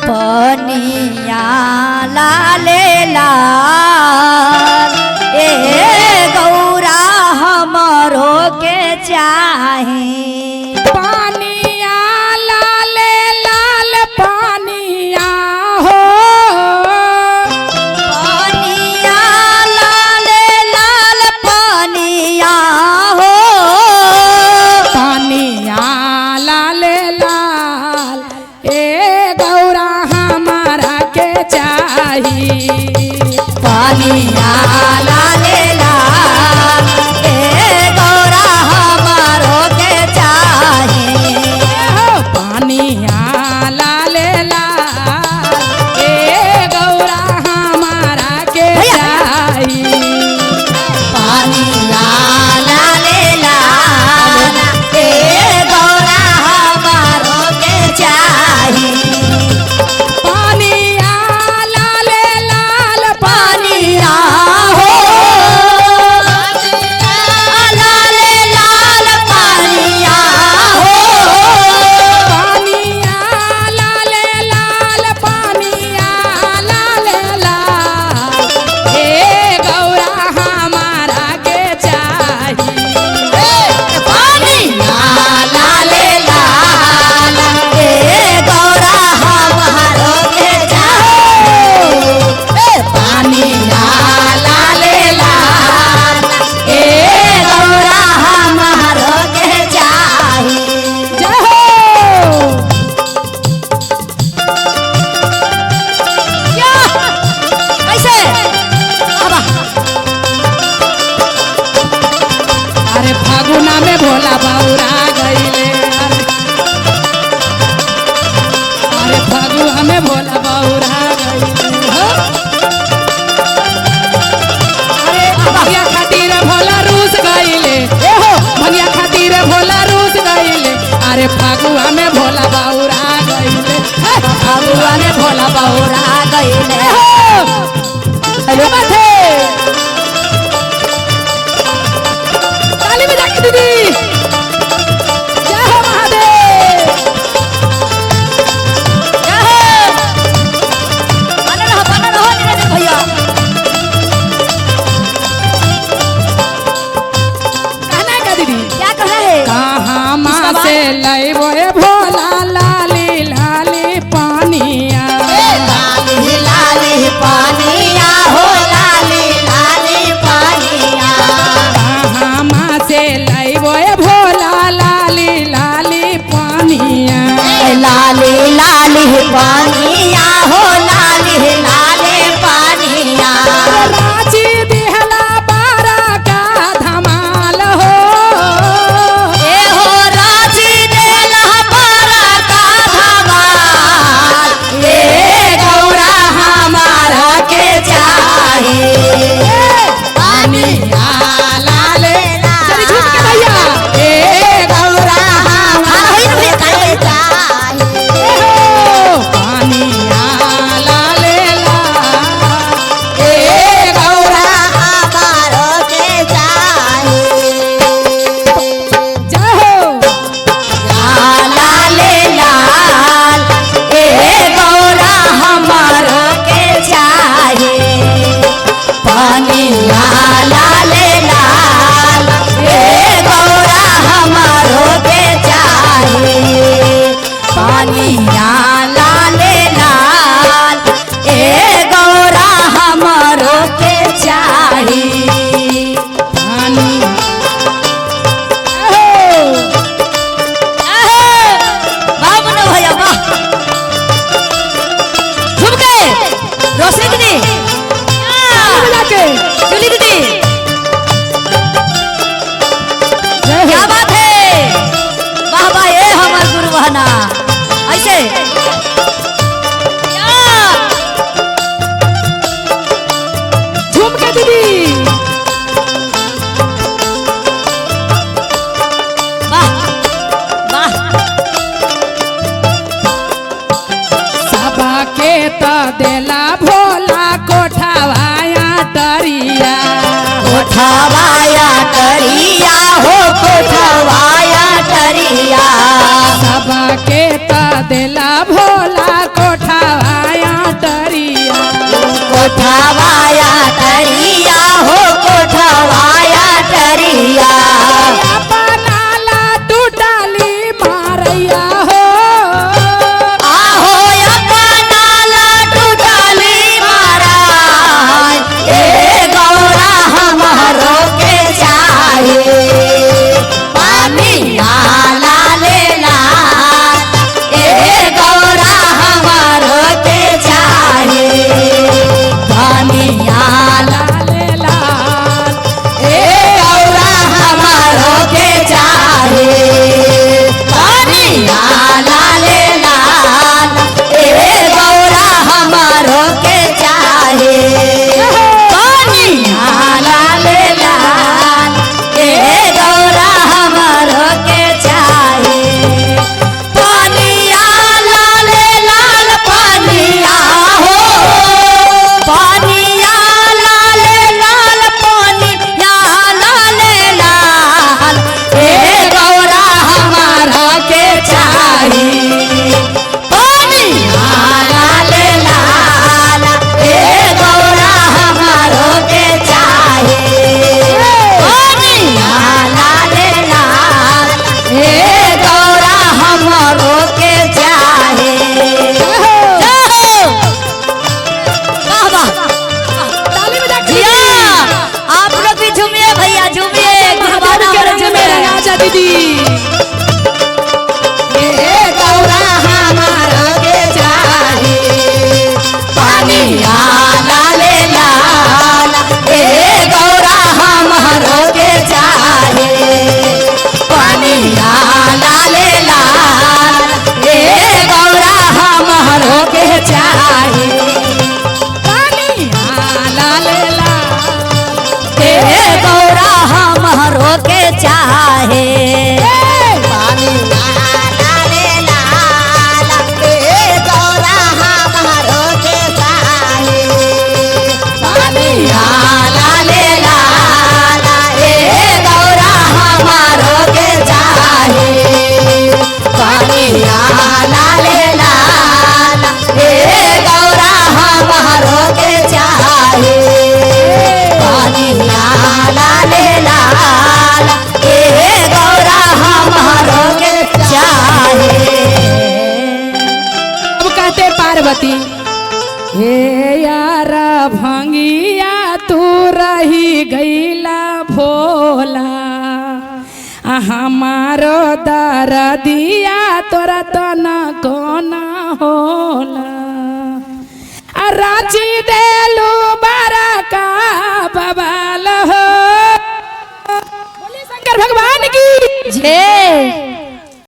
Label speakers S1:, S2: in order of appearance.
S1: पनिया लाले लाल ए गौरा हमरो के चाहे
S2: पानिया लाले लाल पानिया हो
S1: पनिया लाले लाल पनिया हो
S2: पानिया लाले लाल ए गौरा हमारा के चाही
S1: पनिया लाले लाल ए गौरा हमरो के चाहे
S2: पानिया लाले लाल ए गौरा हमारा के चाही
S1: पनिया लाले लाल ए गौरा हमरो के चाहे
S2: पानिया लाले लाल
S1: पनिया हो लाले लाल पनिया हो
S2: पानिया लाले लाल पानिया लाले लाल ए गौरा हमारा के चाही
S1: पनिया लाले लाल ए गौरा हमरो के चाहे पनिया लाले लाल ए गौरा हमरो के चाहे
S2: जय हो
S1: क्या कैसे आबा
S2: अरे फागुना में भोला बाउरा गईले अरे फागुना में भोला बाउरा गईले हो अरे भैया खातिर भोला रूस गईले ए हो भैया खातिर भोला रूस गईले अरे फागुआ में भोला बाउरा गईले
S1: फगुआ में भोला बहुरा गईले
S2: हो हेलो बाथे ताली बजा के दीदी जय हो महादेव
S1: बना रहो नीरज भैया
S2: कहना है का दीदी
S1: क्या कह रहे हैं
S2: कहाँ माँ से लैबो ए भोला लाली लाली पानिया
S1: लाली लाली पानिया हो लाली लाली पानिया
S2: कहाँ माँ से लैबो ए भोला लाली लाली पानिया
S1: लाली लाली पानिया हो लाली लाली पानिया
S2: रांची दिहला बारा का धमाल हो
S1: ए हो राजी देला पारा का धमाल ए गौरा हमारा के चाहे पानिया लाले
S2: चली झूठ के भैया
S1: ए गौरा हमारा के चाहे
S2: पानिया लाले लाल
S1: ए गौरा हमारा के चाहे
S2: जय हो
S1: लाले लाल ए गौरा हमारो के चाहे पनिया लाले लाल ए गौरा हमारो के चाहे पनिया लाले लाल ए गौरा हमारो के चाहे
S2: पानी
S1: बाबू ने भैया वाह झुमके रोशनी दीदी
S2: के
S1: चुली दीदी
S2: जय
S1: क्या
S2: हो
S1: बात है वाह वाह ये हमार गुरु बहना ऐसे क्या?
S2: झूम के दीदी
S1: वाह वाह
S2: सबा के त देला भोला कोठावाया टरिया
S1: कोठवाया टरिया हो कोठवाया टरिया
S2: सबा के त देला भोला कोठावा
S1: पानिया लाले लाल ए गौरा हमारो के चाहे पानिया लाले लाल ए गौरा हमारो के चाहे
S2: पानिया लाले लाल
S1: ए गौरा हमारो के चाहे
S3: पानिया लाले लाल ए गौरा हमारो के चाहे
S1: पानिया लाले लाल ए गौरा हमारो के चाहे पानिया लाले लाल ए गौरा हमारो के चाहे पानिया लाले लाल ए गौरा हमारो के चाहे।
S2: अब कहते पार्वती हे यारा भंगिया तू रही गईला भोला हमारो दरदिया तोरा तना कोना होला राची देलू बारका बबाल हो बोली शंकर भगवान की
S1: जय